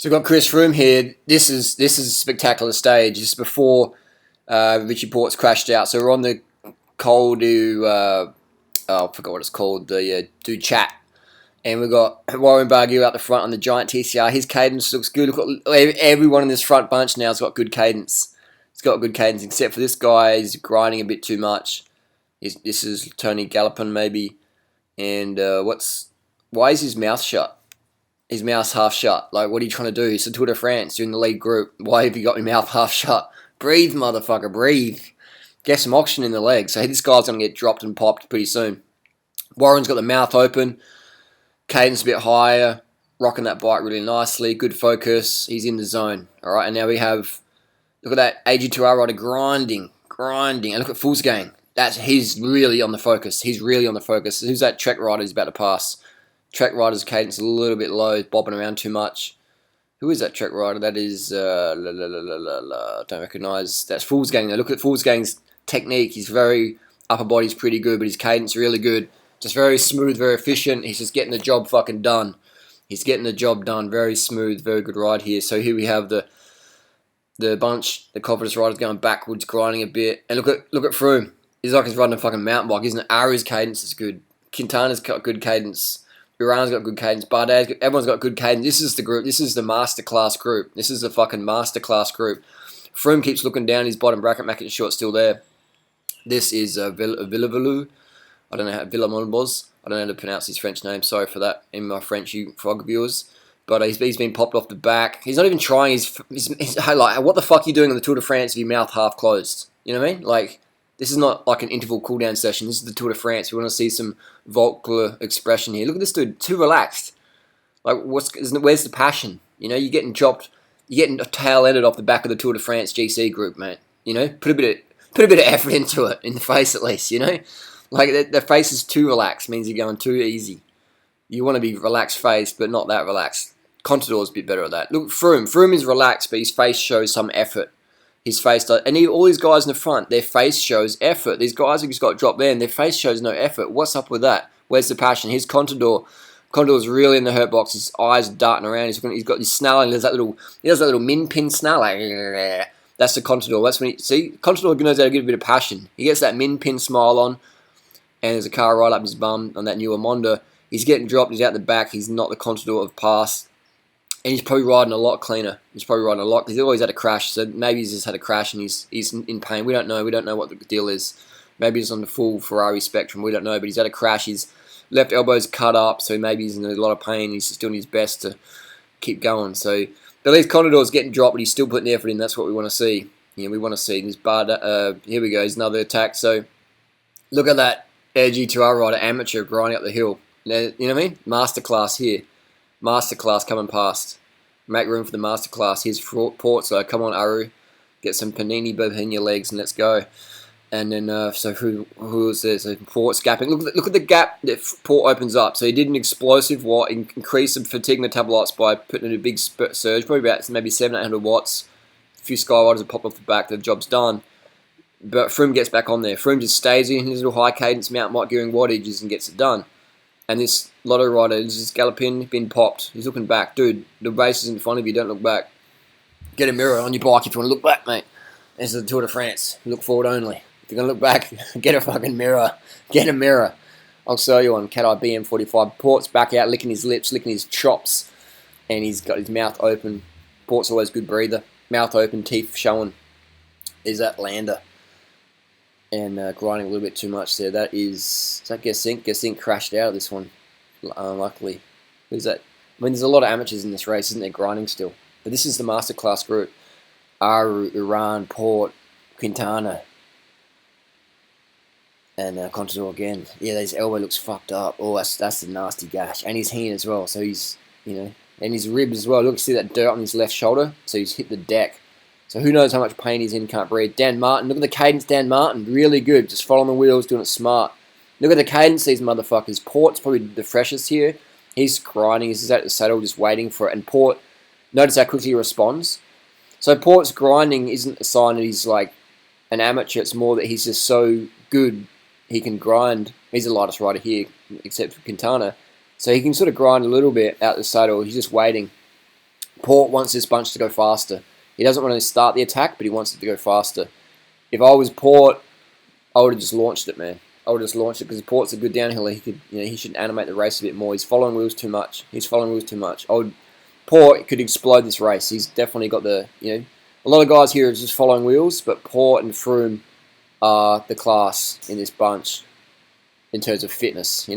So we've got Chris Froome here. This is a spectacular stage. This is before Richie Porte's crashed out. So we're on the Col du I forgot what it's called. The Du Chat, and we've got Warren Barguil out the front on the giant TCR. His cadence looks good. Look at everyone in this front bunch now has got good cadence. It's got good cadence, except for this guy. He's grinding a bit too much. This is Tony Gallopin maybe, and why is his mouth shut? His mouth's half shut. Like, what are you trying to do? It's the Tour de France. You're in the lead group. Why have you got your mouth half shut? Breathe, motherfucker, breathe. Get some oxygen in the legs. So this guy's going to get dropped and popped pretty soon. Warren's got the mouth open. Cadence a bit higher. Rocking that bike really nicely. Good focus. He's in the zone. All right, and now we have... Look at that AG2R rider grinding. And look at Fulsgang. He's really on the focus. Who's that Trek rider who's about to pass? Trek rider's cadence a little bit low, bobbing around too much. Who is that Trek rider? That is, don't recognise. That's Fulsgang. Now look at Fulsgang's technique. His upper body's pretty good, but his cadence really good. Just very smooth, very efficient. He's just getting the job fucking done. He's getting the job done. Very smooth, very good ride here. So here we have the bunch, the confidence riders going backwards, grinding a bit. And look at Froome. He's like he's riding a fucking mountain bike, isn't it? Ari's cadence is good. Quintana's got good cadence. Uran's got good cadence. Bardet's everyone's got good cadence. This is the group. This is the masterclass group. This is the fucking masterclass group. Froome keeps looking down his bottom bracket, making sure it's still there. This is Villavalou. I don't know how Villamolbos. I don't know how to pronounce his French name. Sorry for that in my French, you frog viewers. But he's been popped off the back. He's not even trying. He's like, what the fuck are you doing on the Tour de France with your mouth half closed? You know what I mean? Like, this is not like an interval cool-down session. This is the Tour de France. We want to see some vocal expression here. Look at this dude, too relaxed. Like, where's the passion? You know, you're getting chopped. You're getting tail-ended off the back of the Tour de France GC group, mate. You know, put a bit of effort into it, in the face at least. You know, like the face is too relaxed. Means you're going too easy. You want to be relaxed face, but not that relaxed. Contador's a bit better at that. Look, Froome is relaxed, but his face shows some effort. His face does, and all these guys in the front, their face shows effort. These guys who just got dropped there, and their face shows no effort. What's up with that? Where's the passion? Here's Contador. Contador's really in the hurt box. His eyes are darting around. He's got his snarling. He does that little min pin snarl. Like, that's the Contador. That's when Contador knows how to get a bit of passion. He gets that min pin smile on, and there's a car right up his bum on that new Amonda. He's getting dropped. He's out the back. He's not the Contador of past. And he's probably riding a lot cleaner. He's probably riding a lot because he's always had a crash. So maybe he's just had a crash and he's in pain. We don't know. We don't know what the deal is. Maybe he's on the full Ferrari spectrum. We don't know. But he's had a crash. His left elbow's cut up, so maybe he's in a lot of pain. He's just doing his best to keep going. So, but at least Contador's getting dropped, but he's still putting the effort in. That's what we want to see. Yeah, we want to see this. Here we go. Here's another attack. So look at that AG2R rider, amateur, grinding up the hill. You know what I mean? Masterclass here. Masterclass coming past. Make room for the masterclass. Here's Porte, so come on, Aru. Get some panini between your legs and let's go. And then, so who is there? So Porte's gapping. Look at the gap that Porte opens up. So he did an explosive increase of fatigue metabolites by putting in a big surge, probably about maybe 700-800 watts. A few Skyriders have popped off the back. The job's done. But Froome gets back on there. Froome just stays in his little high cadence mountain bike gearing wattages and gets it done. And this Lotto rider is just galloping, been popped. He's looking back. Dude, the race is in front of you, don't look back. Get a mirror on your bike if you want to look back, mate. This is the Tour de France. Look forward only. If you're going to look back, get a fucking mirror. Get a mirror. I'll show you on Cat Eye BM45. Porte's back out, licking his lips, licking his chops. And he's got his mouth open. Porte's always a good breather. Mouth open, teeth showing. There's that lander. And grinding a little bit too much there. Is that Gesink? Gesink crashed out of this one, unluckily. Who's that? I mean, there's a lot of amateurs in this race, isn't there, grinding still? But this is the masterclass group. Aru, Uran, Porte, Quintana, and Contador again. Yeah, his elbow looks fucked up. Oh, that's a nasty gash. And his hand as well, so he's, you know, and his rib as well. Look, see that dirt on his left shoulder? So he's hit the deck. So who knows how much pain he's in, can't breathe. Dan Martin, look at the cadence, Dan Martin. Really good, just following the wheels, doing it smart. Look at the cadence, these motherfuckers. Porte's probably the freshest here. He's grinding, he's just at the saddle, just waiting for it. And Porte, notice how quickly he responds. So Porte's grinding isn't a sign that he's like an amateur. It's more that he's just so good, he can grind. He's the lightest rider here, except for Quintana. So he can sort of grind a little bit out the saddle. He's just waiting. Porte wants this bunch to go faster. He doesn't want to start the attack, but he wants it to go faster. If I was Porte, I would have just launched it, man. I would have just launched it because Porte's a good downhill. He could, he should animate the race a bit more. He's following wheels too much. Porte could explode this race. He's definitely got the, a lot of guys here are just following wheels, but Porte and Froome are the class in this bunch in terms of fitness,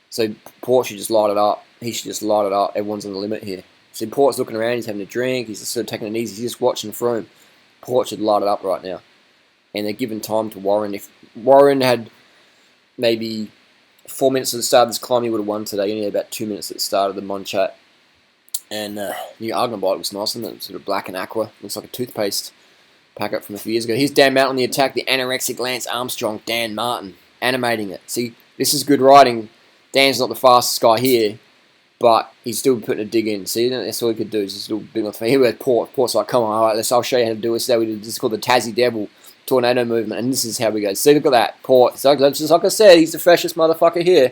So Porte should just light it up. He should just light it up. Everyone's on the limit here. So Porte's looking around. He's having a drink. He's just sort of taking it easy. He's just watching Froome. Porte should light it up right now. And they're giving time to Warren. If Warren had maybe 4 minutes at the start of this climb, he would have won today. He only had about 2 minutes at the start of the Monchat. And new Argonite looks nice, isn't it? Sort of black and aqua. Looks like a toothpaste packet from a few years ago. Here's Dan Martin on the attack. The anorexic Lance Armstrong, Dan Martin, animating it. See, this is good riding. Dan's not the fastest guy here, but he's still putting a dig in. See, that's all he could do. Is just a little big on the Here we have Porte. Porte's like, come on, all right, I'll show you how to do this. This is called the Tassie Devil tornado movement, and this is how we go. See, look at that. Porte. So, just like I said, he's the freshest motherfucker here,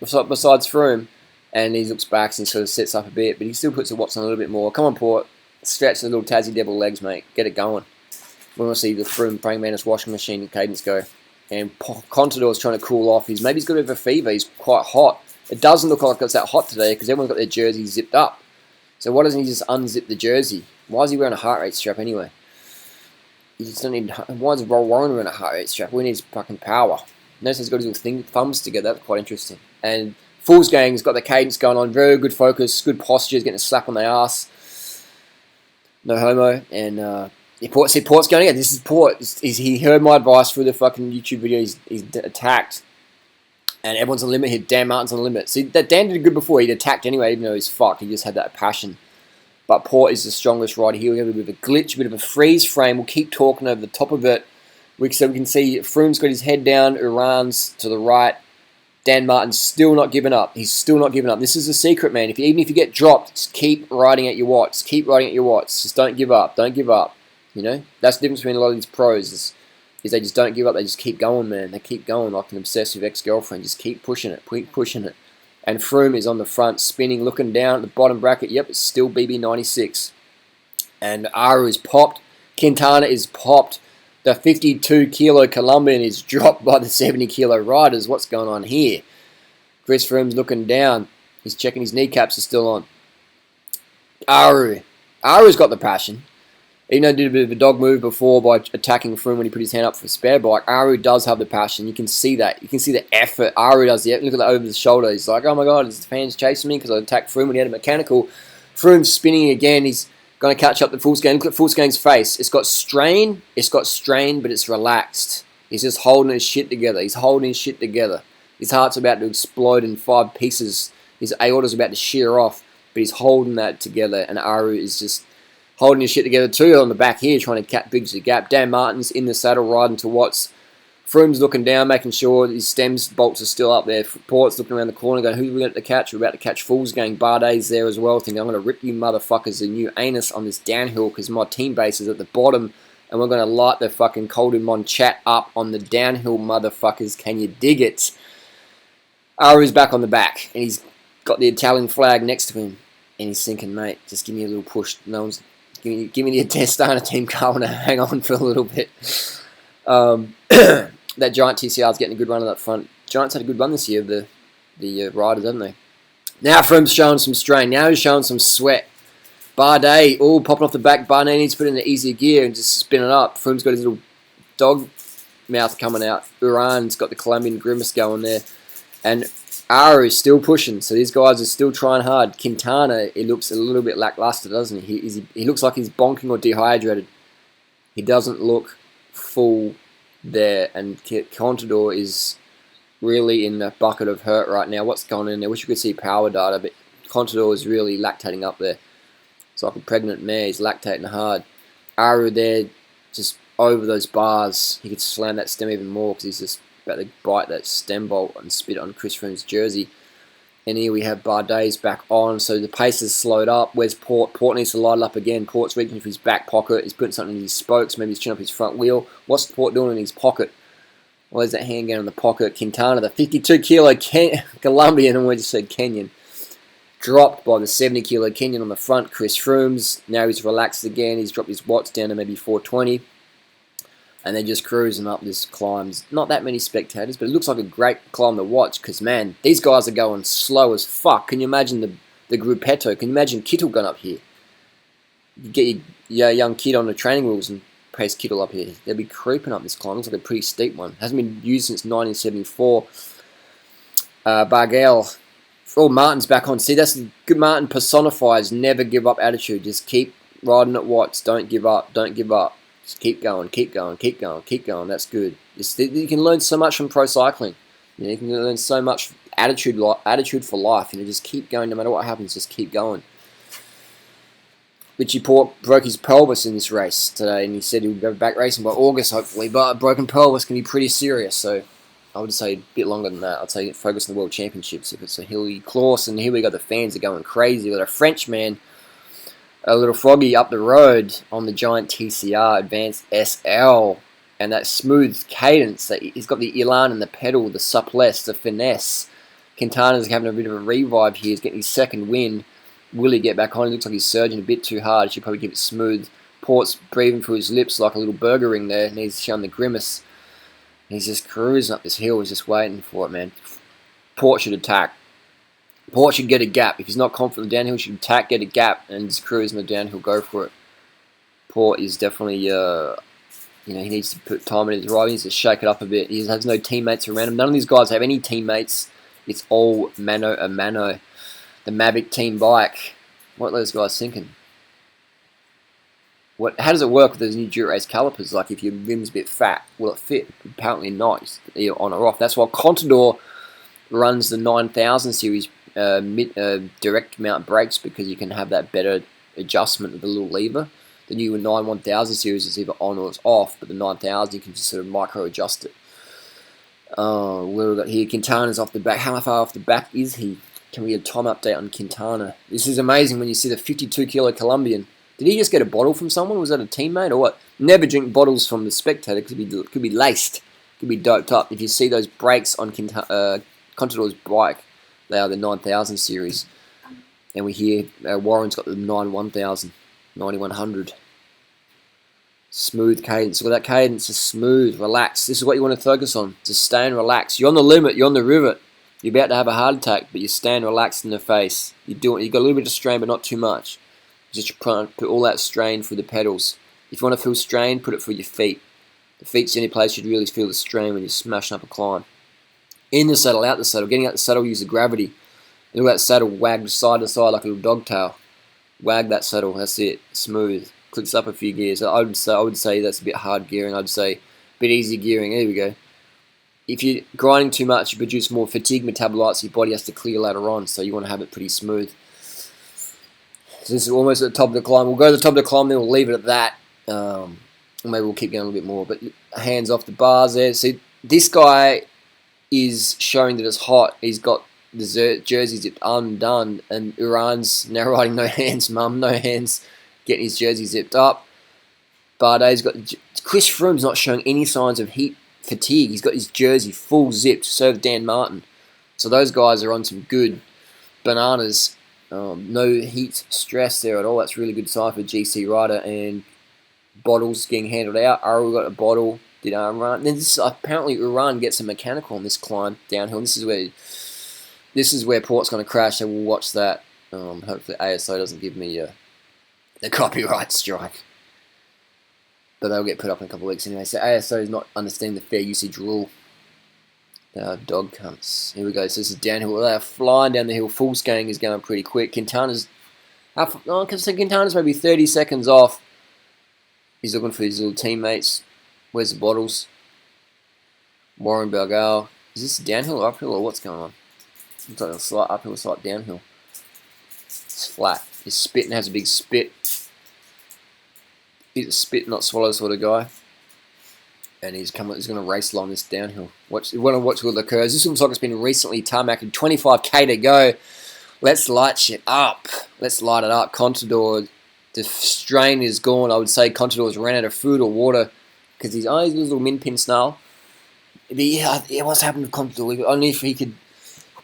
besides Froome. And he looks back and sort of sets up a bit, but he still puts the watts on a little bit more. Come on, Porte. Stretch the little Tassie Devil legs, mate. Get it going. We want to see the Froome praying mantis washing machine cadence go. And Contador's trying to cool off. Maybe he's got a bit of a fever. He's quite hot. It doesn't look like it's that hot today because everyone's got their jersey zipped up. So why doesn't he just unzip the jersey? Why is he wearing a heart rate strap anyway? You just don't need. Why is Warren wearing a heart rate strap? We need fucking power. Notice he's got his little thumbs together. That's quite interesting. And Fool's Gang's got the cadence going on. Very good focus. Good posture. He's getting a slap on the ass. No homo. And Porte's going again. This is Porte. He heard my advice through the fucking YouTube video. He's attacked. And everyone's on the limit here. Dan Martin's on the limit. See, that Dan did good before. He'd attacked anyway, even though he's fucked. He just had that passion. But Porte is the strongest rider here. We have a bit of a glitch, a bit of a freeze frame. We'll keep talking over the top of it. So we can see Froome's got his head down. Uran's to the right. Dan Martin's still not giving up. He's still not giving up. This is the secret, man. Even if you get dropped, just keep riding at your watts. Keep riding at your watts. Just don't give up. Don't give up. That's the difference between a lot of these pros is they just don't give up. They just keep going, man. They keep going like an obsessive ex-girlfriend. Just keep pushing it. Keep pushing it. And Froome is on the front, spinning, looking down at the bottom bracket. Yep, it's still BB96. And Aru is popped. Quintana is popped. The 52-kilo Colombian is dropped by the 70-kilo riders. What's going on here? Chris Froome's looking down. He's checking his kneecaps are still on. Aru's got the passion. Even though he did a bit of a dog move before by attacking Froome when he put his hand up for a spare bike, Aru does have the passion. You can see that. You can see the effort Aru does. Look at that over the shoulder. He's like, oh my god, is the fans chasing me because I attacked Froome when he had a mechanical. Froome's spinning again. He's going to catch up the Fool's Gang. Look at Fool's Gang's face. It's got strain, but it's relaxed. He's just holding his shit together. He's holding his shit together. His heart's about to explode in 5 pieces. His aorta's about to shear off, but he's holding that together, and Aru is just holding his shit together too on the back here, trying to bridge the gap. Dan Martin's in the saddle riding to Watts. Froome's looking down, making sure his stems bolts are still up there. Porte's looking around the corner going, who are we going to catch? We're about to catch Fool's Gang. Bardet's there as well, thinking, I'm going to rip you motherfuckers a new anus on this downhill because my team base is at the bottom and we're going to light the fucking Col du Monchat up on the downhill motherfuckers. Can you dig it? Aru's back on the back and he's got the Italian flag next to him and he's thinking, mate, just give me a little push. No one's Give me the Testana team car. I want to hang on for a little bit. That Giant TCR's getting a good run on that front. Giants had a good run this year, the riders, haven't they? Now Froome's showing some strain. Now he's showing some sweat. Bardet, popping off the back. Bardet needs to put it in the easier gear and just spin it up. Froome's got his little dog mouth coming out. Uran's got the Colombian grimace going there. And Aru's still pushing, so these guys are still trying hard. Quintana, it looks a little bit lackluster, doesn't he? He looks like he's bonking or dehydrated. He doesn't look full there, and Contador is really in the bucket of hurt right now. What's going on there? I wish you could see power data, but Contador is really lactating up there. It's like a pregnant mare. He's lactating hard. Aru there, just over those bars. He could slam that stem even more because he's just about to bite that stem bolt and spit on Chris Froome's jersey. And here we have Bardet's back on, so the pace has slowed up. Where's Porte? Porte needs to light it up again. Porte's reaching for his back pocket. He's putting something in his spokes. Maybe he's chin up his front wheel. What's Porte doing in his pocket? Well, there's that hand going in the pocket. Quintana, the 52-kilo Colombian, and we just said Kenyan. dropped by the 70 kilo Kenyan on the front, Chris Froome's. Now he's relaxed again. He's dropped his watts down to maybe 420. And they're just cruising up this climb. Not that many spectators, but it looks like a great climb to watch because, man, these guys are going slow as fuck. Can you imagine the gruppetto? Can you imagine Kittle going up here? You get your young kid on the training wheels and press Kittle up here. They'll be creeping up this climb. Looks like a pretty steep one. Hasn't been used since 1974. Bargel. Oh, Martin's back on. See, that's good. Martin personifies never give up attitude. Just keep riding at watts. Don't give up. Don't give up. Just keep going, keep going, keep going, keep going. That's good. You can learn so much from pro cycling. You can learn so much attitude for life. Just keep going no matter what happens. Just keep going. Richie Porte broke his pelvis in this race today, and he said he would go back racing by August, hopefully. But a broken pelvis can be pretty serious, so I would say a bit longer than that. I'd say focus on the World Championships if it's a hilly course. And here we got the fans are going crazy. We got a Frenchman, a little froggy up the road on the giant TCR Advanced SL, and that smooth cadence. He's got the elan and the pedal, the souplesse, the finesse. Quintana's having a bit of a revive here. He's getting his second win. Will he get back on? It looks like he's surging a bit too hard. He should probably keep it smooth. Port's breathing through his lips like a little burger ring there, and he's showing the grimace. He's just cruising up this hill. He's just waiting for it, man. Port should attack. Port should get a gap. If he's not confident downhill, he should attack, get a gap, and just cruise in the downhill, go for it. Port is definitely, he needs to put time in his ride. He needs to shake it up a bit. He has no teammates around him. None of these guys have any teammates. It's all mano a mano. The Mavic team bike. What are those guys thinking? How does it work with those new Dura-Ace calipers? Like, if your rim's a bit fat, will it fit? Apparently not. It's either on or off. That's why Contador runs the 9000 series direct mount brakes, because you can have that better adjustment with the little lever. The new 1000 series is either on or it's off, but the 9000 you can just sort of micro adjust it. Where we got here? Quintana's off the back. How far off the back is he? Can we get a time update on Quintana? This is amazing when you see the 52 kilo Colombian. Did he just get a bottle from someone? Was that a teammate or what? Never drink bottles from the spectator. It could be laced. Could be doped up. If you see those brakes on Contador's bike, they are the 9000 series. And we hear Warren's got the 9100. Smooth cadence. Well, that cadence is smooth, relaxed. This is what you want to focus on. Just stay and relax. You're on the limit. You're on the rivet. You're about to have a heart attack, but you stand relaxed in the face. You got a little bit of strain, but not too much. Just put all that strain through the pedals. If you want to feel strain, put it through your feet. The feet's the only place you'd really feel the strain when you're smashing up a climb. In the saddle, out the saddle. Getting out the saddle, use the gravity. Look at that saddle wag side to side like a little dog tail. Wag that saddle. That's it. Smooth. Clicks up a few gears. I would say that's a bit hard gearing. I'd say a bit easy gearing. There we go. If you're grinding too much, you produce more fatigue metabolites. Your body has to clear later on, so you want to have it pretty smooth. So this is almost at the top of the climb. We'll go to the top of the climb, then we'll leave it at that. Maybe we'll keep going a little bit more. But hands off the bars there. See, this guy is showing that it's hot. He's got the jersey zipped undone, and Uran's now riding no hands, mum, no hands, getting his jersey zipped up. Bardet's got Chris Froome's not showing any signs of heat fatigue. He's got his jersey full zipped. So have Dan Martin. So those guys are on some good bananas. No heat stress there at all. That's really good sign for GC Rider. And bottles getting handled out. Aru got a bottle. Did Uran. Then apparently Uran gets a mechanical on this climb downhill. This is where Port's going to crash. So we'll watch that. Hopefully ASO doesn't give me the copyright strike. But they'll get put up in a couple of weeks anyway. So ASO is not understanding the fair usage rule. They are dog cunts. Here we go. So this is downhill. They are flying down the hill. Full scaling is going pretty quick. Quintana's maybe 30 seconds off. He's looking for his little teammates. Where's the bottles? Warren Belgal. Is this downhill or uphill or what's going on? Looks like a slight uphill, slight downhill. It's flat. He's spitting, has a big spit. He's a spit, not swallow sort of guy. And he's going to race along this downhill. You want to watch all the curves. This looks like it's been recently tarmacked. 25k to go. Let's light shit up. Let's light it up. Contador, the strain is gone. I would say Contador's ran out of food or water because he's a little min pin snarl. But yeah, what's happened to Contador? Only if he could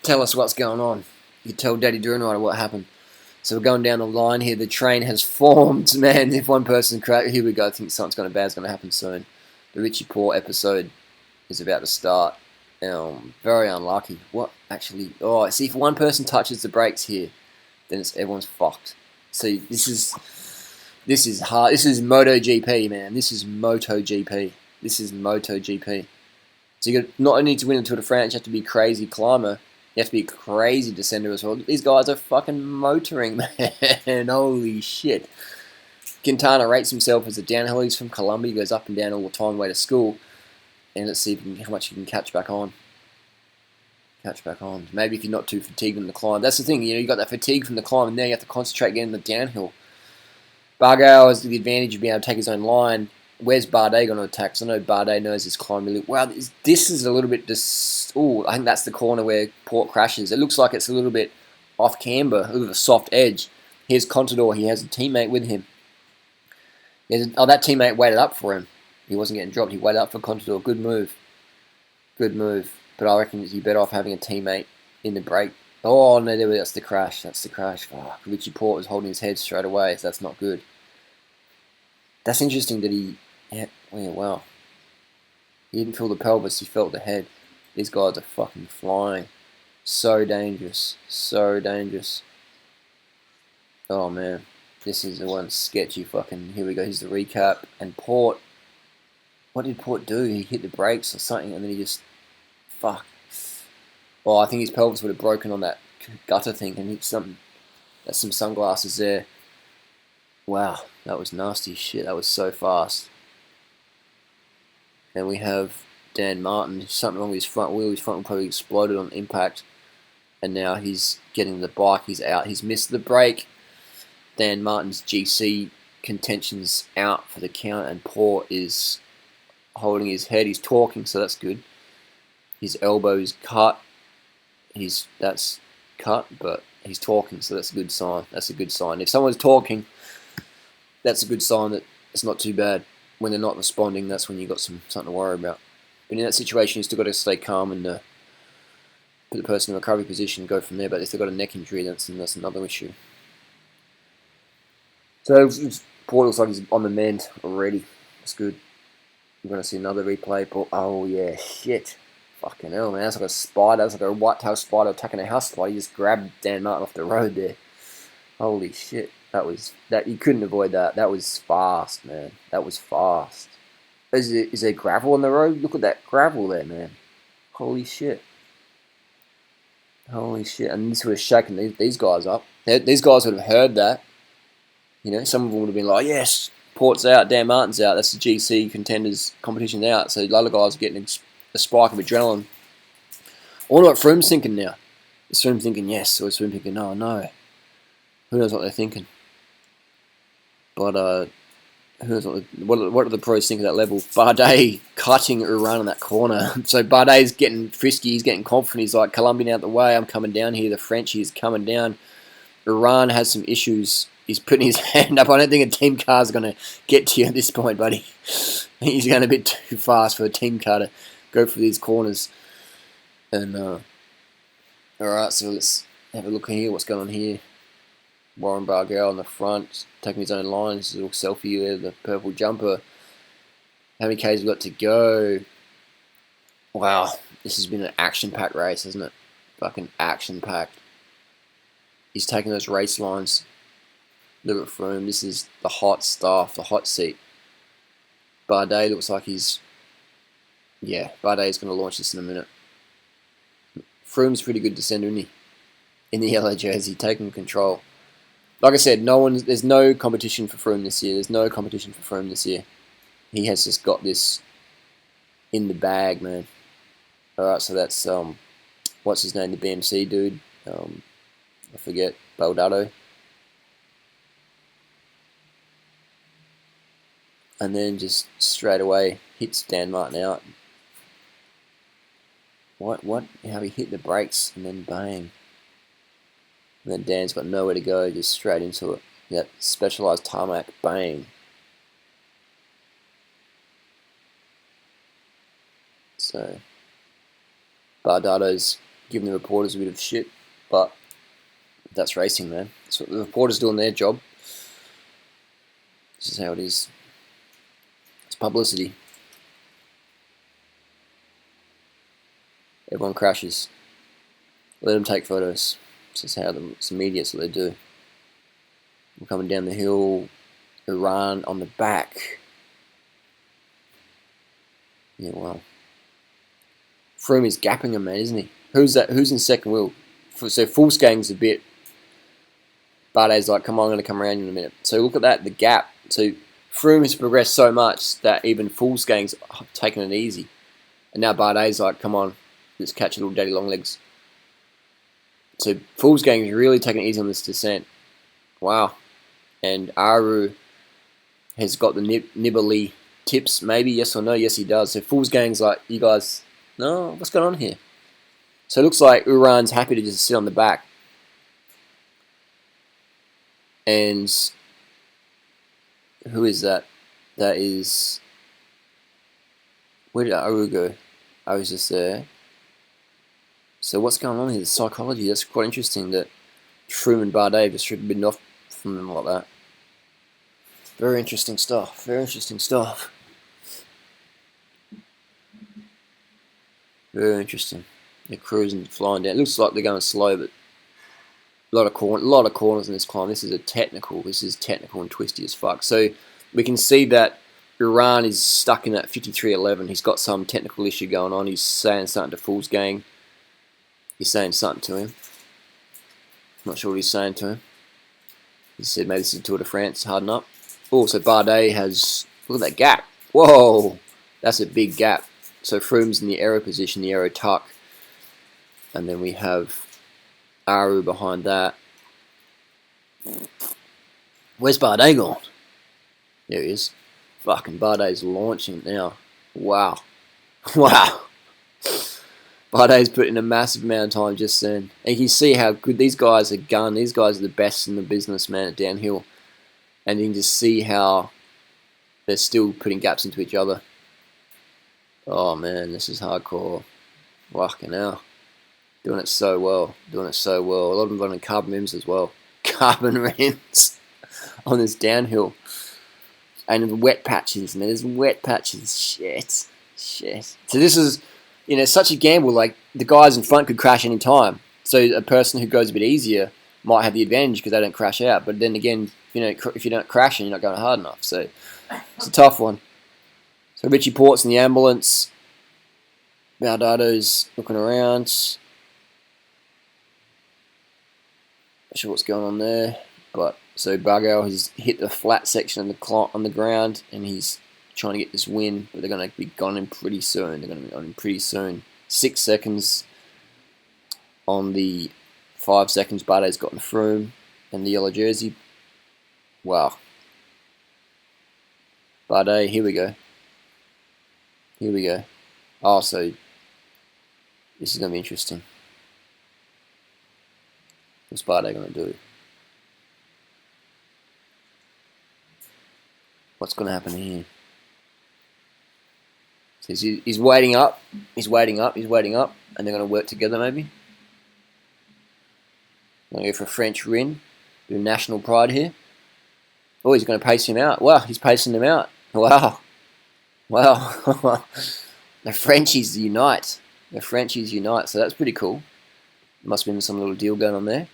tell us what's going on. You tell Daddy Durianrider what happened. So we're going down the line here. The train has formed. Man, if one person crashes, here we go. I think something bad's going to happen soon. The Richie Porte episode is about to start. Very unlucky. What actually? Oh, see, if one person touches the brakes here, then everyone's fucked. See, this is hard. This is MotoGP, man. This is MotoGP. So you got not only to win the Tour de France, you have to be a crazy climber. You have to be a crazy descender as well. These guys are fucking motoring, man. Holy shit. Quintana rates himself as a downhill. He's from Colombia. He goes up and down all the time on the way to school. And let's see how much he can catch back on. Maybe if you're not too fatigued in the climb. That's the thing, you got that fatigue from the climb, and now you have to concentrate getting the downhill. Barguil has the advantage of being able to take his own line. Where's Bardet going to attack? Because I know Bardet knows his climb really well. This is a little bit I think that's the corner where Porte crashes. It looks like it's a little bit off camber, a little bit of a soft edge. Here's Contador. He has a teammate with him. That teammate waited up for him. He wasn't getting dropped. He waited up for Contador. Good move. But I reckon you're better off having a teammate in the break. Oh, no, that's the crash. Fuck. Richie Porte was holding his head straight away, so that's not good. That's interesting that wow. He didn't feel the pelvis, he felt the head. These guys are fucking flying. So dangerous. Oh, man. This is the one sketchy fucking... Here we go, here's the recap. And Porte... What did Porte do? He hit the brakes or something, and then he just... Fuck. Oh, I think his pelvis would have broken on that gutter thing, and that's some sunglasses there. Wow, that was nasty shit. That was so fast. And we have Dan Martin. Something wrong with his front wheel. His front wheel probably exploded on impact. And now he's getting the bike. He's out. He's missed the break. Dan Martin's GC contention's out for the count, and Porte is holding his head. He's talking, so that's good. His elbow is cut. That's cut, but he's talking, so that's a good sign. If someone's talking, that's a good sign that it's not too bad. When they're not responding, that's when you've got something to worry about. But in that situation, you've still got to stay calm and put the person in a recovery position and go from there. But if they've got a neck injury, that's another issue. So Porte looks like he's on the mend already. That's good. We're going to see another replay. Oh, yeah, shit. Fucking hell, man. That's like a spider. That's like a white-tailed spider attacking a house spider. He just grabbed Dan Martin off the road there. Holy shit. You couldn't avoid that. That was fast, man. That was fast. Is there gravel on the road? Look at that gravel there, man. Holy shit. And this would have shaken these guys up. These guys would have heard that. Some of them would have been like, yes, Porte's out, Dan Martin's out. That's the GC contenders competition out. So the other guys are getting a spike of adrenaline. I wonder what Froome's thinking now. Is Froome thinking yes, or is Froome thinking no? Who knows what they're thinking? But who knows what do the pros think at that level? Bardet cutting Uran on that corner. So Bardet's getting frisky, he's getting confident. He's like, Colombian out the way, I'm coming down here. The French is coming down. Uran has some issues. He's putting his hand up. I don't think a team car's going to get to you at this point, buddy. He's going a bit too fast for a team car to go for these corners. And alright, so let's have a look here. What's going on here? Warren Barguil on the front, taking his own line. This is a little selfie there, the purple jumper. How many Ks we got to go? Wow, this has been an action-packed race, hasn't it? Fucking action-packed. He's taking those race lines. Look at Froome. This is the hot stuff, the hot seat. Bardet looks like he's... Yeah, Bardet's going to launch this in a minute. Froome's pretty good descender, isn't he? In the yellow jersey, taking control. Like I said, there's no competition for Froome this year. He has just got this in the bag, man. Alright, so that's, what's his name, the BMC dude? I forget, Baldado. And then just straight away hits Dan Martin out. What? How he hit the brakes and then bang. And then Dan's got nowhere to go, just straight into it. That specialised tarmac, bang. So, Bardado's giving the reporters a bit of shit, but That's racing, man. That's what the reporters doing their job. This is how it is. It's publicity. Everyone crashes. Let them take photos. This is how it's the media, that's what they do. We're coming down the hill. Iran on the back. Yeah, well. Froome is gapping him, man, isn't he? Who's that? Who's in second wheel? So Fullskang's a bit. Bardet's like, come on, I'm going to come around in a minute. So look at that, the gap. So Froome has progressed so much that even Fullskang's taken it easy. And now Bardet's like, come on, let's catch a little daddy long legs. So Fullskang's really taking it easy on this descent. Wow. And Aru has got the nibbly tips, maybe, yes or no? Yes, he does. So Fullskang's like, you guys, no, what's going on here? So it looks like Uran's happy to just sit on the back. And who is that? That is, where did Aru go? I was just there. So what's going on here? The psychology, that's quite interesting that Froome and Bardet just been off from them like that. Very interesting stuff. Very interesting stuff. Very interesting. They're cruising, flying down. It looks like they're going slow, but a lot of corners in this climb. This is technical and twisty as fuck. So we can see that Iran is stuck in that 53.11. He's got some technical issue going on. He's saying something to Fullskang. He's saying something to him. Not sure what he's saying to him. He said maybe this is Tour de France, harden up. Oh, so Bardet has, look at that gap. Whoa, that's a big gap. So Froome's in the aero position, the aero tuck. And then we have Aru behind that. Where's Bardet gone? There he is. Fucking Bardet's launching now. Wow. Wow. Bardet's put in a massive amount of time just then. And you can see how good these guys are gun. These guys are the best in the business, man, at downhill. And you can just see how they're still putting gaps into each other. Oh, man, this is hardcore. Fucking hell. Doing it so well. Doing it so well. A lot of them running carbon rims as well. Carbon rims on this downhill. And the wet patches, man. There's wet patches. Shit. Shit. So this is, you know, such a gamble. Like, the guys in front could crash any time. So a person who goes a bit easier might have the advantage because they don't crash out. But then again, you know, if you don't crash, you're not going hard enough. So it's a tough one. So Richie Porte's in the ambulance. Baldado's looking around. Not sure what's going on there. But so Bargal has hit the flat section on the ground, and he's trying to get this win. But they're going to be gone in pretty soon. They're going to be on him pretty soon. 6 seconds on the 5 seconds Bardet's got in Froome and the yellow jersey. Wow. Bardet, here we go. Here we go. Oh, so this is going to be interesting. What's Bardet going to do? What's going to happen here? So he's waiting up. He's waiting up. He's waiting up. And they're going to work together maybe. Going to go for a French Rin. Bit of national pride here. Oh, he's going to pace him out. Wow, he's pacing him out. Wow. Wow. The Frenchies unite. The Frenchies unite. So that's pretty cool. Must have been some little deal going on there.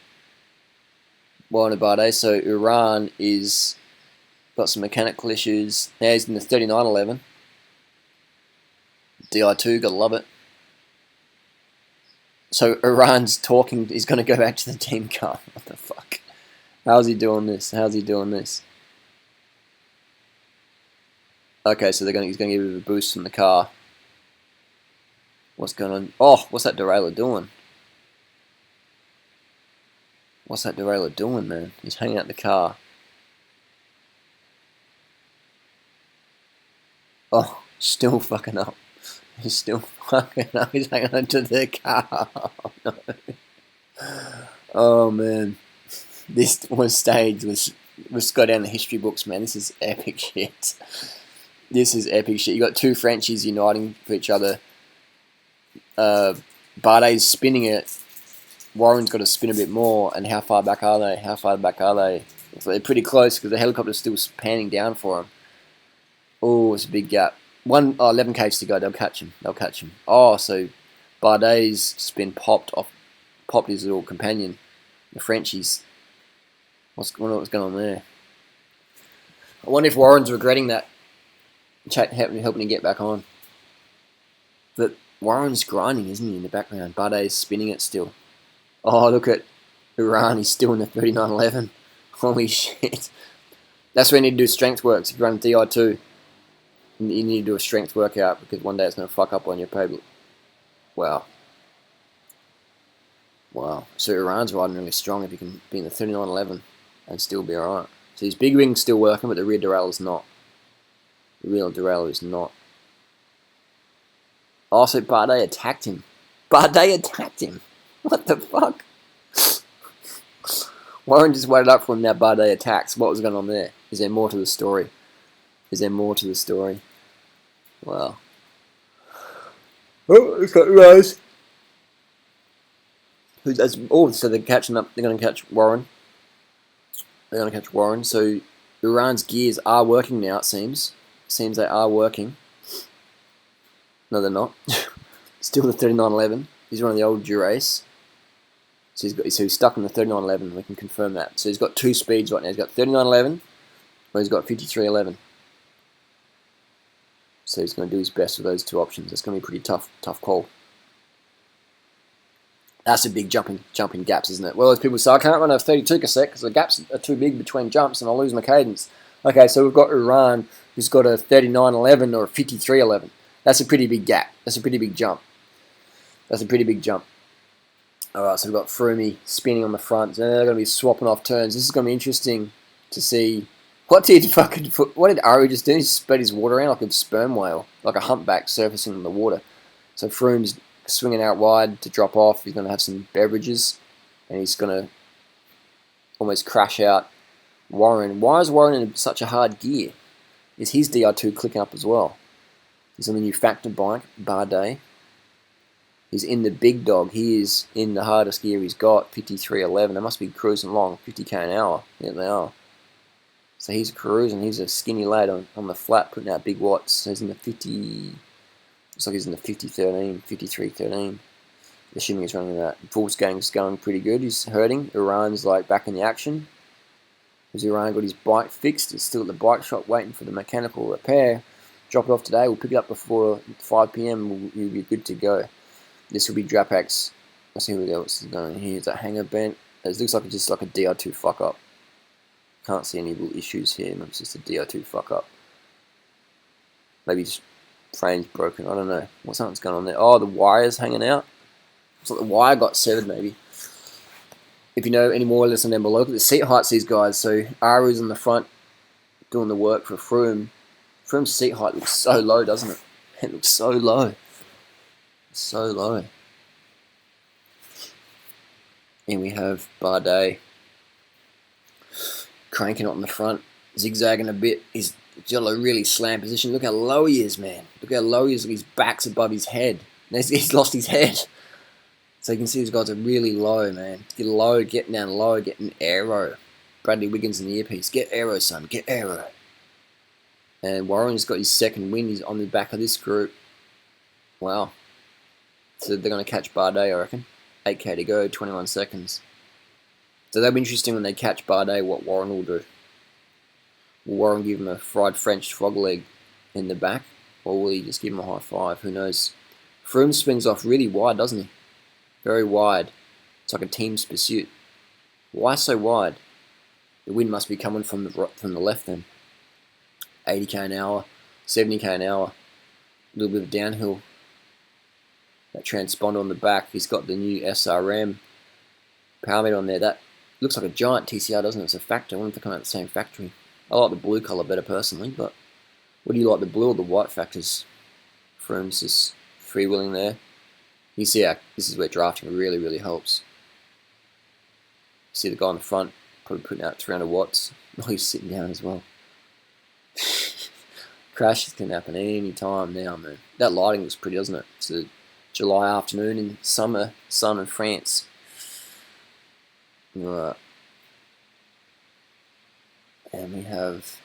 Well, on Bardet. So Iran is got some mechanical issues. Now he's in the 39.11. DI2, gotta love it. So Iran's talking. He's going to go back to the team car. What the fuck? How's he doing this? How's he doing this? Okay, so he's going to give him a boost from the car. What's going on? Oh, what's that derailleur doing? What's that derailleur doing, man? He's hanging out the car. Oh, still fucking up. He's still fucking up. He's hanging onto the car. Oh, no. Oh, man. This was staged. Let's go down the history books, man. This is epic shit. This is epic shit. You got two Frenchies uniting for each other. Bardet's spinning it. Warren's got to spin a bit more, and how far back are they? How far back are they? So they're pretty close because the helicopter's still panning down for him. Oh, it's a big gap. 11 k's to go. They'll catch him. They'll catch him. Oh, so Bardet's just been popped his little companion, the Frenchies. What's going on there? I wonder if Warren's regretting that. Helping to get back on. But Warren's grinding, isn't he, in the background? Bardet's spinning it still. Oh, look at Iran. He's still in the 39.11. Holy shit. That's where you need to do strength works. If you run DI2, you need to do a strength workout because one day it's going to fuck up on your paper. Wow. Wow. So Iran's riding really strong if he can be in the 39.11 and still be alright. So his big wing's still working, but the rear derailleur is not. The rear derailleur is not. Oh, so Bardet attacked him. Bardet attacked him. What the fuck? Warren just waited up for him, now Bardet attacks. What was going on there? Is there more to the story? Is there more to the story? Wow. Oh, it's got Rose. Oh, so they're catching up. They're going to catch Warren. They're going to catch Warren. So Iran's gears are working now, it seems. Seems they are working. No, they're not. Still the 39.11. He's running the old Durace. So he's stuck in the 39.11. We can confirm that. So he's got two speeds right now. He's got 39.11 or he's got 53.11. So he's going to do his best with those two options. It's going to be a pretty tough call. That's a big jumping gaps, isn't it? Well, as people say, I can't run a 32 cassette because the gaps are too big between jumps and I'll lose my cadence. Okay, so we've got Iran who's got a 39.11 or a 53.11. That's a pretty big gap. That's a pretty big jump. That's a pretty big jump. Alright, so we've got Froome spinning on the front. And they're going to be swapping off turns. This is going to be interesting to see. What did Ari just do? He spread his water around like a sperm whale. Like a humpback surfacing in the water. So Froome's swinging out wide to drop off. He's going to have some beverages. And he's going to almost crash out Warren. Why is Warren in such a hard gear? Is his DR2 clicking up as well? He's on the new factor bike, Bardet. He's in the big dog. He is in the hardest gear he's got, 53.11. They must be cruising along, 50k an hour. Yeah, they are. So he's cruising. He's a skinny lad on the flat, putting out big watts. So he's in the 50. Looks like he's in the 50.13, 53.13. Assuming he's running that. Volkswagen's going pretty good. He's hurting. Iran's like back in the action. Has Iran got his bike fixed? He's still at the bike shop waiting for the mechanical repair. Drop it off today. We'll pick it up before 5 p.m. We'll be good to go. This will be Drapax. Let's see what else is going on here. Is that hanger bent? It looks like it's just like a DR2 fuck up. Can't see any real issues here. It's just a DR2 fuck up. Maybe just frame's broken. I don't know. Something's going on there. Oh, the wire's hanging out. It's like the wire got severed maybe. If you know any more, listen down below. Look at the seat heights these guys. So Aru's in the front doing the work for Froome. Froome's seat height looks so low, doesn't it? It looks so low. So low. And we have Bardet cranking on the front, zigzagging a bit. He's got a really slam position. Look how low he is, man. Look how low he is. His back's above his head. He's lost his head. So you can see these guys are really low, man. Get low, getting down low, getting aero. Bradley Wiggins in the earpiece. Get aero, son. Get aero. And Warren's got his second win. He's on the back of this group. Wow. So they're going to catch Bardet, I reckon. 8k to go, 21 seconds. So that'll be interesting when they catch Bardet, what Warren will do. Will Warren give him a fried French frog leg in the back? Or will he just give him a high five? Who knows? Froome swings off really wide, doesn't he? Very wide. It's like a team's pursuit. Why so wide? The wind must be coming from the left then. 80k an hour, 70k an hour. A little bit of downhill. That transponder on the back, he's got the new SRM power meter on there. That looks like a giant TCR, doesn't it? It's a factor. I wonder if they come out of the same factory. I like the blue colour better personally, but what do you like, the blue or the white factors? Froome's just freewheeling there. You see how this is where drafting really, really helps. You see the guy on the front, probably putting out 300 watts. Oh, he's sitting down as well. Crashes can happen any time now, man. That lighting looks pretty, doesn't it? It's a July afternoon in summer sun in France. Alright. And we have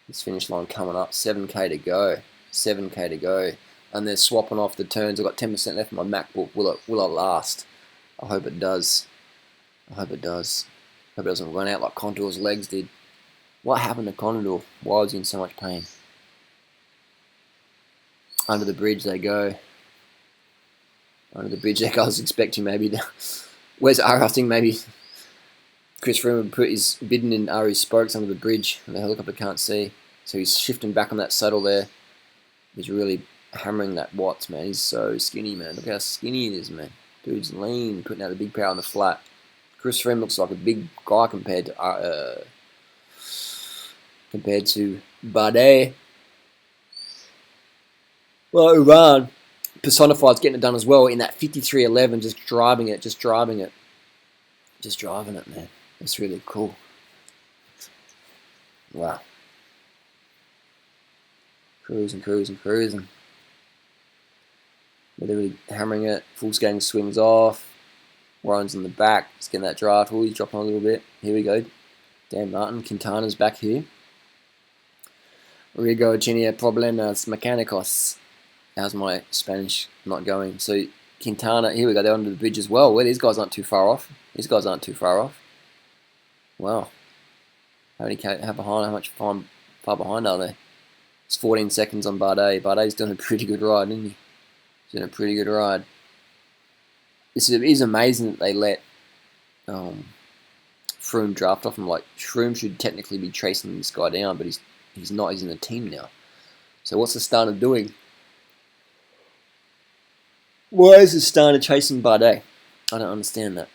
this finish line coming up. 7k to go. 7k to go. And they're swapping off the turns. I've got 10% left in my MacBook. Will it last? I hope it does. I hope it does. Hope it doesn't run out like Contador's legs did. What happened to Contador? Why was he in so much pain? Under the bridge they go. Under the bridge, that guy was expecting maybe. Where's Ari? I think maybe Chris Froome would put his bidding in Ari's spokes under the bridge, and the helicopter can't see. So he's shifting back on that saddle there. He's really hammering that watts, man. He's so skinny, man. Look how skinny he is, man. Dude's lean, putting out the big power on the flat. Chris Froome looks like a big guy compared to Bardet. Well, Iran personified's getting it done as well in that 53.11, just driving it, man. It's really cool. Wow. Cruising. They're really hammering it. Full skating swings off. Warren's in the back. He's getting that draft. Oh, he's dropping a little bit. Here we go. Dan Martin. Quintana's back here. Rigo tiene problemas mecánicos. How's my Spanish not going? So Quintana, here we go. They're under the bridge as well. Well, these guys aren't too far off. Wow. How much far behind are they? It's 14 seconds on Bardet. Bardet's doing a pretty good ride, isn't he? He's doing a pretty good ride. It is amazing that they let Froome draft off him. Like, Froome should technically be chasing this guy down, but he's not. He's in the team now. So what's the starter doing? Why is the starter chasing Bardet? I don't understand that.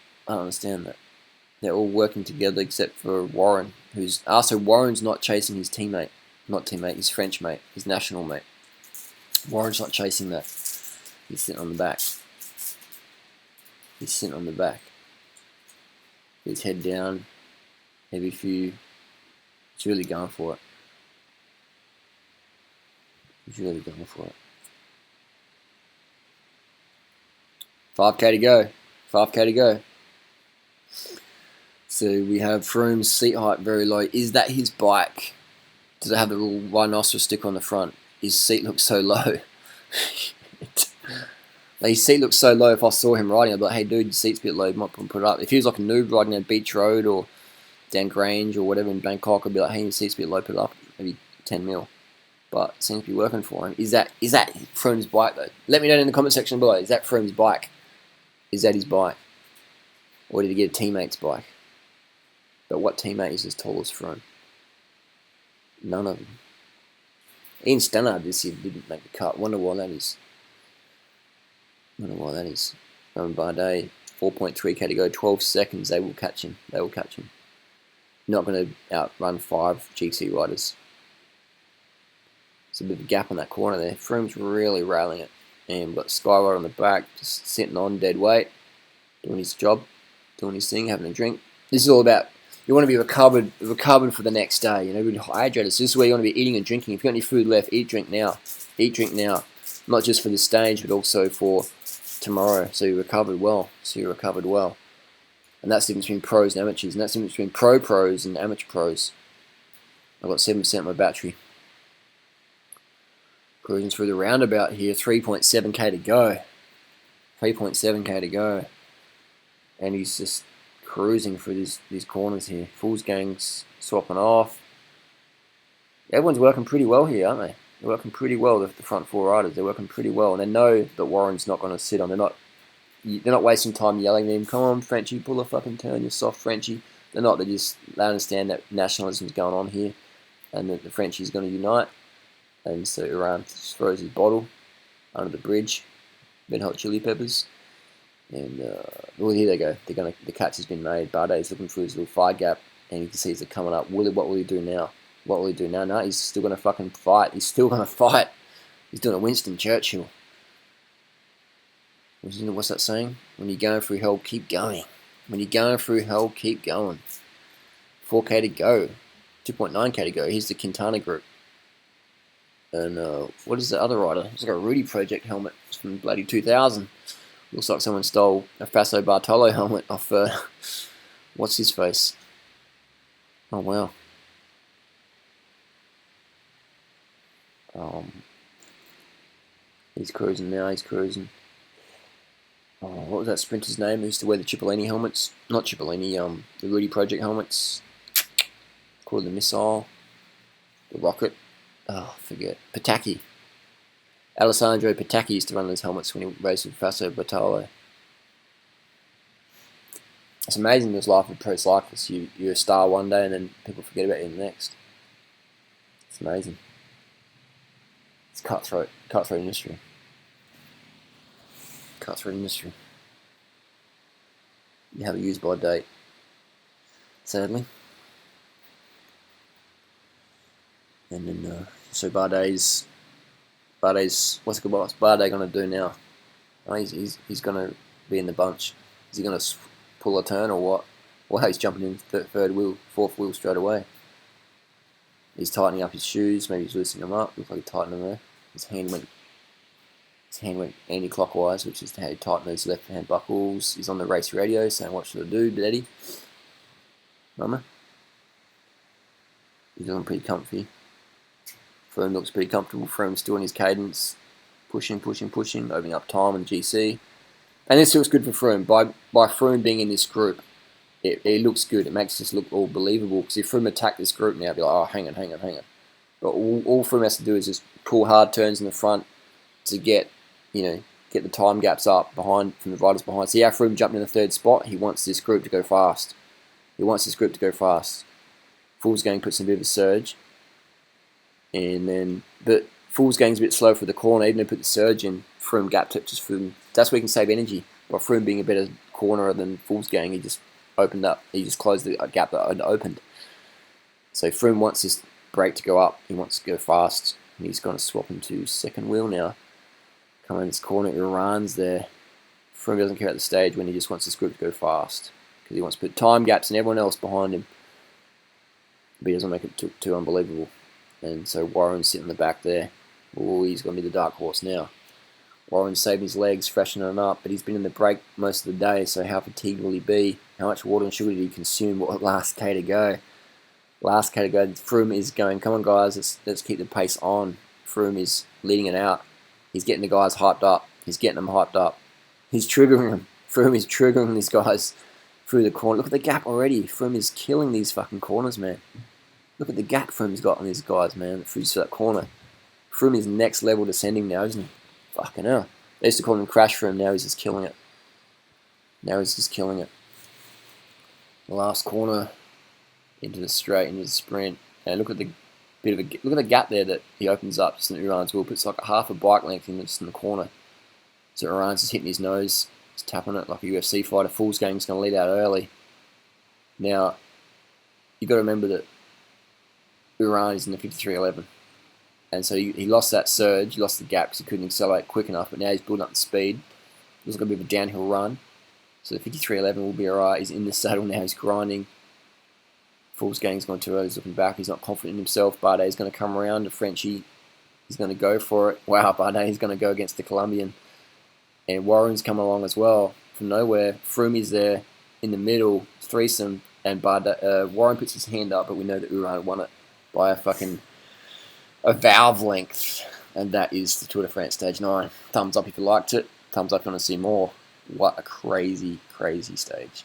They're all working together except for Warren, who's... so Warren's not chasing his teammate. Not teammate, his French mate, his national mate. Warren's not chasing that. He's sitting on the back. His head down. Heavy few. He's really going for it. 5k to go. So we have Froome's seat height very low. Is that his bike? Does it have the little rhinoceros sticker on the front? His seat looks so low. His seat looks so low. If I saw him riding, I'd be like, hey dude, your seat's a bit low, you might put it up. If he was like a noob riding down Beach Road or down Grange or whatever in Bangkok, I'd be like, hey, your seat's a bit low, put it up, maybe 10 mil. But it seems to be working for him. Is that Froome's bike though? Let me know in the comment section below. Is that Froome's bike? Is that his bike? Or did he get a teammate's bike? But what teammate is as tall as Froome? None of them. Ian Stannard this year didn't make the cut. Wonder why that is. From Bardet, 4.3k to go, 12 seconds. They will catch him. Not going to outrun 5 GC riders. It's a bit of a gap on that corner there. Froome's really railing it. And we've got Skyward on the back, just sitting on dead weight, doing his job, doing his thing, having a drink. This is all about, you want to be recovered for the next day, you know, really hydrated. So this is where you want to be eating and drinking. If you've got any food left, eat, drink now. Not just for this stage, but also for tomorrow. So you recovered well. And that's the difference between pros and amateurs. And that's the difference between pros and amateur pros. I've got 7% of my battery. Cruising through the roundabout here, 3.7k to go. And he's just cruising through these corners here. Fool's gang's swapping off. Everyone's working pretty well here, aren't they? They're working pretty well, the front 4 riders. They're working pretty well. And they know that Warren's not going to sit on. They're not wasting time yelling at him, come on, Frenchie, pull a fucking turn, you soft Frenchie. They're not. They understand that nationalism's going on here and that the Frenchie's going to unite. And so Iran just throws his bottle under the bridge, Red Hot Chili Peppers, and well, here they go. The catch has been made. Bardet's looking through his little fire gap, and you can see they're coming up. What will he do now? No, he's still gonna fucking fight. He's still gonna fight. He's doing a Winston Churchill. What's that saying? When you're going through hell, keep going. 4k to go, 2.9k to go. Here's the Quintana group. And what is the other rider? He's got a Rudy Project helmet. It's from bloody 2000. Looks like someone stole a Faso Bartolo helmet off, what's his face? Oh, wow. He's cruising now, he's cruising. Oh, what was that sprinter's name who used to wear the Cipollini helmets? Not Cipollini, the Rudy Project helmets. Called the Missile. The Rocket. Oh, I forget. Pataki. Alessandro Pataki used to run those helmets when he raced with Faso Bartolo. It's amazing this life of pro cyclists. You're a star one day and then people forget about you the next. It's amazing. It's cutthroat industry. Cutthroat industry. You have a use by date, sadly. And then, so Bardet's what's Bardet going to do now? Oh, he's going to be in the bunch. Is he going to pull a turn or what? Well, he's jumping in fourth wheel straight away. He's tightening up his shoes. Maybe he's loosening them up. Looks like he tightened them there. His hand went anti-clockwise, which is how he tightened those left-hand buckles. He's on the race radio saying, "What should I do, Daddy? Mama?" He's looking pretty comfy. Froome looks pretty comfortable. Froome's still in his cadence, pushing, opening up time and GC. And this looks good for Froome. By Froome being in this group, it looks good. It makes this look all believable. Because if Froome attacked this group now, it'd be like, oh, hang on. But all Froome has to do is just pull hard turns in the front to get the time gaps up from the riders behind. See how Froome jumped in the third spot? He wants this group to go fast. Fool's Gang puts in a bit of a surge. But Fool's Gang's a bit slow for the corner. Even though he put the surge in, Froome gapped it just for him. That's where he can save energy. By Froome being a better cornerer than Fool's Gang, he just opened up. He just closed the gap that had opened. So Froome wants this brake to go up. He wants to go fast. And he's going to swap into second wheel now. Come in this corner, Iran's there. Froome doesn't care at the stage when he just wants this group to go fast. Because he wants to put time gaps and everyone else behind him. But he doesn't make it too unbelievable. And so Warren's sitting in the back there. Oh, he's going to be the dark horse now. Warren's saving his legs, freshening them up, but he's been in the break most of the day, so how fatigued will he be? How much water and sugar did he consume? What last K to go? Froome is going, come on guys, let's keep the pace on. Froome is leading it out. He's getting the guys hyped up. He's triggering them. Froome is triggering these guys through the corner. Look at the gap already. Froome is killing these fucking corners, man. Look at the gap Froome's got on these guys, man, through that corner. Froome is next level descending now, isn't he? Fucking hell. They used to call him Crash Froome, now he's just killing it. The last corner into the straight, into the sprint. And look at the gap there that he opens up. Just in Uran's wheel, puts like a half a bike length in the corner. So Uran's just hitting his nose, just tapping it like a UFC fighter. Fool's Gang's going to lead out early. Now, you've got to remember that Uran is in the 53.11. And so he lost that surge, he lost the gap because he couldn't accelerate quick enough, but now he's building up the speed. There's going to be a downhill run. So the 53.11 will be alright. He's in the saddle now, he's grinding. Fool's Gang's gone too early, he's looking back, he's not confident in himself. Bardet's going to come around, the Frenchie, he's going to go for it. Wow, Bardet's going to go against the Colombian. And Warren's come along as well, from nowhere. Froome is there in the middle, threesome, and Warren puts his hand up, but we know that Uran won it by a valve length, and that is the Tour de France Stage 9. Thumbs up if you liked it, thumbs up if you want to see more. What a crazy, crazy stage.